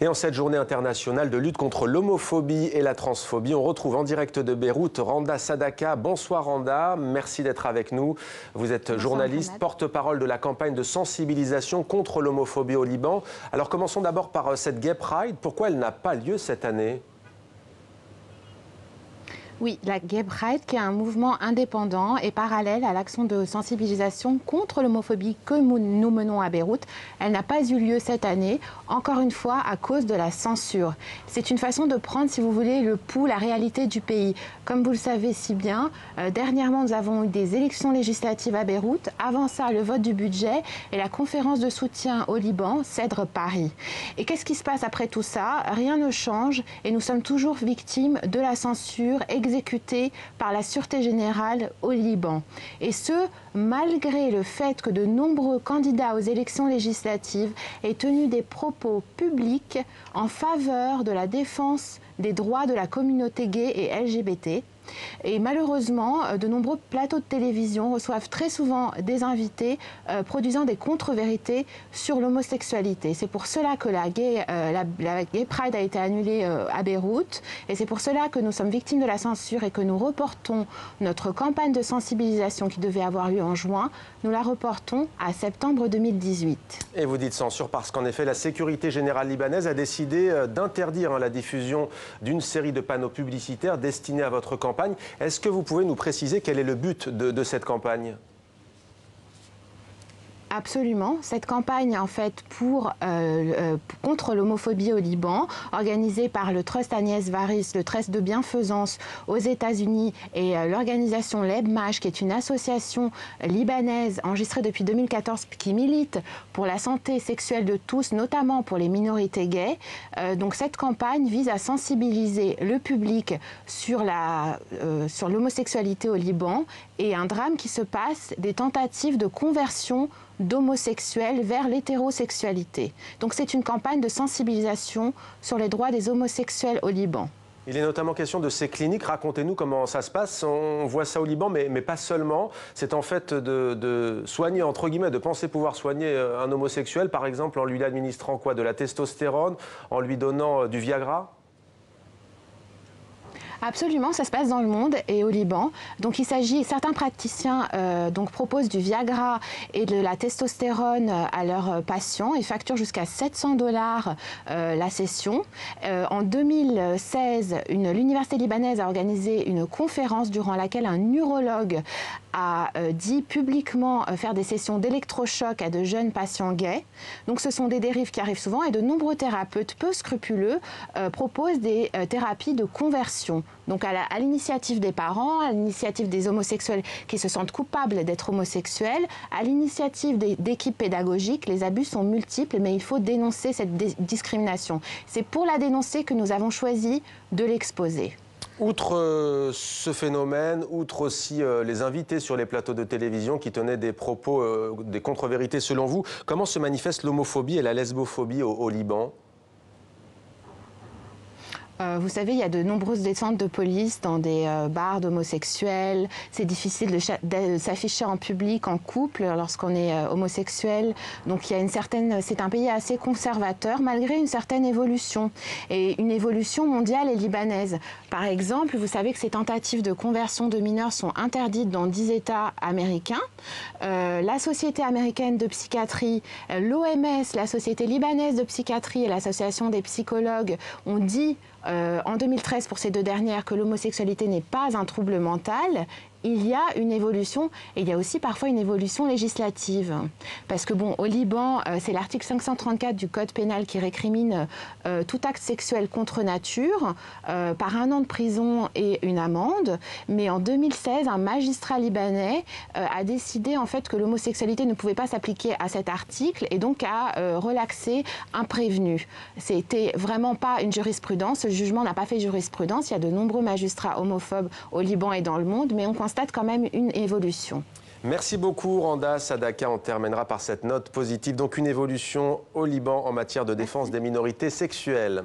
Et en cette journée internationale de lutte contre l'homophobie et la transphobie, on retrouve en direct de Beyrouth Randa Sadaka. Bonsoir Randa, merci d'être avec nous. Vous êtes journaliste, porte-parole de la campagne de sensibilisation contre l'homophobie au Liban. Alors commençons d'abord par cette Gay Pride. Pourquoi elle n'a pas lieu cette année ? Oui, la Gay Pride, qui est un mouvement indépendant et parallèle à l'action de sensibilisation contre l'homophobie que nous menons à Beyrouth, elle n'a pas eu lieu cette année, encore une fois à cause de la censure. C'est une façon de prendre, si vous voulez, le pouls, la réalité du pays. Comme vous le savez si bien, dernièrement nous avons eu des élections législatives à Beyrouth, avant ça le vote du budget et la conférence de soutien au Liban, Cèdre Paris. Et qu'est-ce qui se passe après tout ça? Rien ne change et nous sommes toujours victimes de la censure exécutés par la Sûreté générale au Liban. Et ce, malgré le fait que de nombreux candidats aux élections législatives aient tenu des propos publics en faveur de la défense des droits de la communauté gay et LGBT. Et malheureusement, de nombreux plateaux de télévision reçoivent très souvent des invités produisant des contre-vérités sur l'homosexualité. C'est pour cela que la Gay Pride a été annulée à Beyrouth. Et c'est pour cela que nous sommes victimes de la censure et que nous reportons notre campagne de sensibilisation qui devait avoir lieu en juin. Nous la reportons à septembre 2018. Et vous dites censure parce qu'en effet, la sécurité générale libanaise a décidé d'interdire la diffusion d'une série de panneaux publicitaires destinés à votre campagne. Est-ce que vous pouvez nous préciser quel est le but de cette campagne ? Absolument. Cette campagne, en fait, contre l'homophobie au Liban, organisée par le Trust Agnès Varys, le Trust de bienfaisance aux États-Unis et l'organisation Lebmaj, qui est une association libanaise enregistrée depuis 2014 qui milite pour la santé sexuelle de tous, notamment pour les minorités gays. Donc cette campagne vise à sensibiliser le public sur l'homosexualité au Liban et un drame qui se passe, des tentatives de conversion d'homosexuels vers l'hétérosexualité. Donc c'est une campagne de sensibilisation sur les droits des homosexuels au Liban. Il est notamment question de ces cliniques. Racontez-nous comment ça se passe. On voit ça au Liban, mais pas seulement. C'est en fait de soigner, entre guillemets, de penser pouvoir soigner un homosexuel, par exemple, en lui administrant quoi? De la testostérone, en lui donnant du Viagra? Absolument, ça se passe dans le monde et au Liban. Donc il s'agit, certains praticiens proposent du Viagra et de la testostérone à leurs patients et facturent jusqu'à 700 $ la session. En 2016, l'université libanaise a organisé une conférence durant laquelle un urologue a dit publiquement faire des sessions d'électrochoc à de jeunes patients gays. Donc ce sont des dérives qui arrivent souvent et de nombreux thérapeutes peu scrupuleux proposent des thérapies de conversion. Donc à l'initiative des parents, à l'initiative des homosexuels qui se sentent coupables d'être homosexuels, à l'initiative d'équipes pédagogiques, les abus sont multiples, mais il faut dénoncer cette discrimination. C'est pour la dénoncer que nous avons choisi de l'exposer. Outre ce phénomène, outre aussi les invités sur les plateaux de télévision qui tenaient des propos, des contre-vérités selon vous, comment se manifeste l'homophobie et la lesbophobie au Liban ? Vous savez, il y a de nombreuses descentes de police dans des bars d'homosexuels. C'est difficile de s'afficher en public, en couple, lorsqu'on est homosexuel. Donc il y a c'est un pays assez conservateur, malgré une certaine évolution. Et une évolution mondiale et libanaise. Par exemple, vous savez que ces tentatives de conversion de mineurs sont interdites dans 10 États américains. La Société américaine de psychiatrie, l'OMS, la Société libanaise de psychiatrie et l'Association des psychologues ont dit en 2013 pour ces deux dernières que l'homosexualité n'est pas un trouble mental. Il y a une évolution et il y a aussi parfois une évolution législative. Parce que bon, au Liban, c'est l'article 534 du Code pénal qui récrimine tout acte sexuel contre nature par 1 an de prison et une amende. Mais en 2016, un magistrat libanais a décidé en fait que l'homosexualité ne pouvait pas s'appliquer à cet article et donc a relaxé un prévenu. C'était vraiment pas une jurisprudence. Ce jugement n'a pas fait jurisprudence. Il y a de nombreux magistrats homophobes au Liban et dans le monde, mais on constate quand même une évolution. Merci beaucoup Randa Sadaka. On terminera par cette note positive. Donc une évolution au Liban en matière de défense des minorités sexuelles.